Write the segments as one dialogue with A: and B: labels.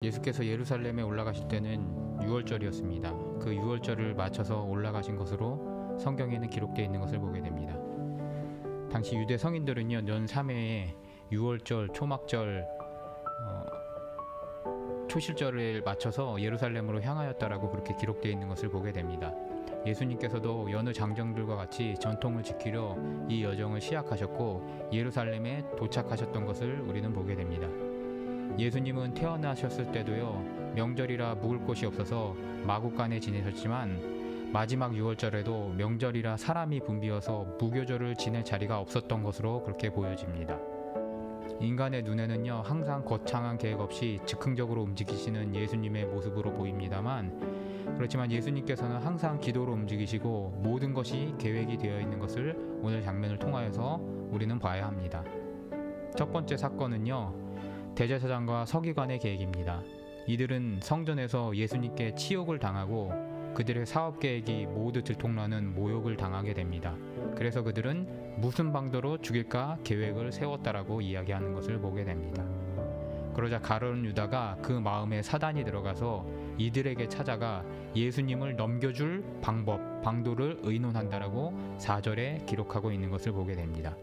A: 예수께서 예루살렘에 올라가실 때는 6월절이었습니다. 그 6월절을 맞춰서 올라가신 것으로 성경에는 기록되어 있는 것을 보게 됩니다. 당시 유대 성인들은요, 년 3회에 6월절, 초막절, 초실절을 맞춰서 예루살렘으로 향하였다라고 그렇게 기록되어 있는 것을 보게 됩니다. 예수님께서도 여느 장정들과 같이 전통을 지키려 이 여정을 시작하셨고 예루살렘에 도착하셨던 것을 우리는 보게 됩니다. 예수님은 태어나셨을 때도요, 명절이라 묵을 곳이 없어서 마구간에 지내셨지만 마지막 6월절에도 명절이라 사람이 붐비어서 무교절을 지낼 자리가 없었던 것으로 그렇게 보여집니다. 인간의 눈에는요, 항상 거창한 계획 없이 즉흥적으로 움직이시는 예수님의 모습으로 보입니다만, 그렇지만 예수님께서는 항상 기도로 움직이시고 모든 것이 계획이 되어 있는 것을 오늘 장면을 통하여서 우리는 봐야 합니다. 첫 번째 사건은요, 대제사장과 서기관의 계획입니다. 이들은 성전에서 예수님께 치욕을 당하고 그들의 사업 계획이 모두 들통나는 모욕을 당하게 됩니다. 그래서 그들은 무슨 방도로 죽일까 계획을 세웠다라고 이야기하는 것을 보게 됩니다. 그러자 가룟 유다가 그 마음에 사단이 들어가서 이들에게 찾아가 예수님을 넘겨줄 방도를 의논한다라고 4절에 기록하고 있는 것을 보게 됩니다.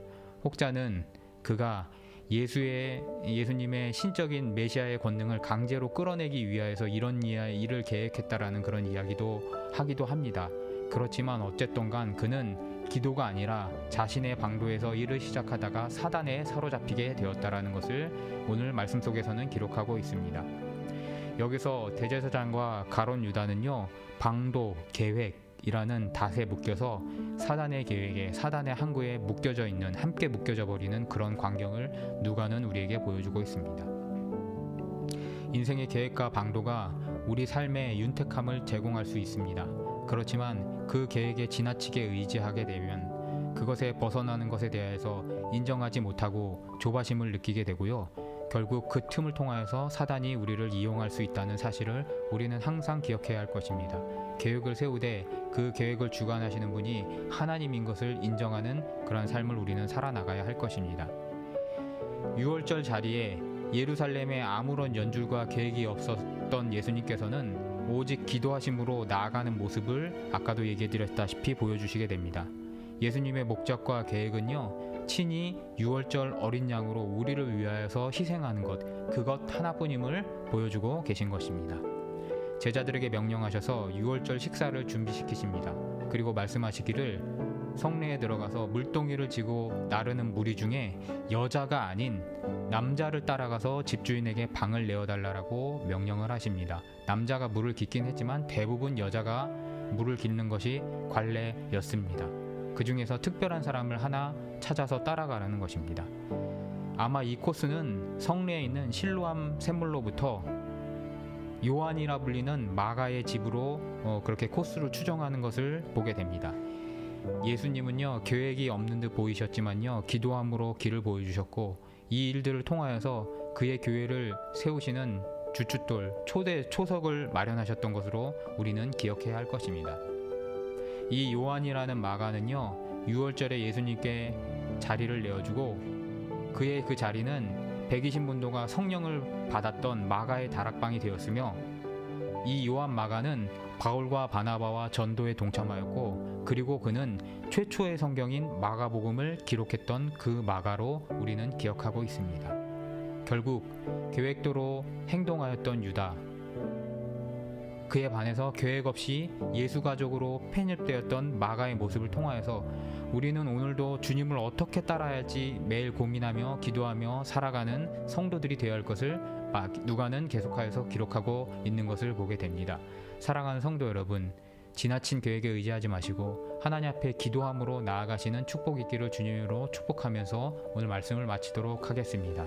A: 혹자는 그가 예수님의 신적인 메시아의 권능을 강제로 끌어내기 위하여서 이런 일을 계획했다라는 그런 이야기도 하기도 합니다. 그렇지만 어쨌든 간 그는 기도가 아니라 자신의 방도에서 일을 시작하다가 사단에 사로잡히게 되었다라는 것을 오늘 말씀 속에서는 기록하고 있습니다. 여기서 대제사장과 가룟 유다는요, 방도, 계획이라는 닷에 묶여서 사단의 계획에, 사단의 항구에 묶여져 있는, 함께 묶여져 버리는 그런 광경을 누가는 우리에게 보여주고 있습니다. 인생의 계획과 방도가 우리 삶의 윤택함을 제공할 수 있습니다. 그렇지만 그 계획에 지나치게 의지하게 되면 그것에 벗어나는 것에 대해서 인정하지 못하고 조바심을 느끼게 되고요, 결국 그 틈을 통하여서 사단이 우리를 이용할 수 있다는 사실을 우리는 항상 기억해야 할 것입니다. 계획을 세우되 그 계획을 주관하시는 분이 하나님인 것을 인정하는 그런 삶을 우리는 살아나가야 할 것입니다. 6월절 자리에 예루살렘에 아무런 연줄과 계획이 없었던 예수님께서는 오직 기도하심으로 나아가는 모습을 아까도 얘기해드렸다시피 보여주시게 됩니다. 예수님의 목적과 계획은요, 친히 6월절 어린 양으로 우리를 위하여서 희생하는 것, 그것 하나뿐임을 보여주고 계신 것입니다. 제자들에게 명령하셔서 6월절 식사를 준비시키십니다. 그리고 말씀하시기를 성내에 들어가서 물동이를 지고 나르는 무리 중에 여자가 아닌 남자를 따라가서 집주인에게 방을 내어달라고 명령을 하십니다. 남자가 물을 깃긴 했지만 대부분 여자가 물을 깃는 것이 관례였습니다. 그 중에서 특별한 사람을 하나 찾아서 따라가라는 것입니다. 아마 이 코스는 성내에 있는 실로암 샘물로부터 요한이라 불리는 마가의 집으로 그렇게 코스를 추정하는 것을 보게 됩니다. 예수님은요, 계획이 없는 듯 보이셨지만요, 기도함으로 길을 보여주셨고 이 일들을 통하여서 그의 교회를 세우시는 주춧돌, 초석을 마련하셨던 것으로 우리는 기억해야 할 것입니다. 이 요한이라는 마가는요, 6월절에 예수님께 자리를 내어주고 그의 그 자리는 120문도가 성령을 받았던 마가의 다락방이 되었으며, 이 요한 마가는 바울과 바나바와 전도에 동참하였고, 그리고 그는 최초의 성경인 마가복음을 기록했던 그 마가로 우리는 기억하고 있습니다. 결국 계획대로 행동하였던 유다, 그에 반해서 계획 없이 예수 가족으로 편입되었던 마가의 모습을 통하여서 우리는 오늘도 주님을 어떻게 따라야 할지 매일 고민하며 기도하며 살아가는 성도들이 되어야 할 것을 누가는 계속하여서 기록하고 있는 것을 보게 됩니다. 사랑하는 성도 여러분, 지나친 계획에 의지하지 마시고 하나님 앞에 기도함으로 나아가시는 축복 있기를 주님으로 축복하면서 오늘 말씀을 마치도록 하겠습니다.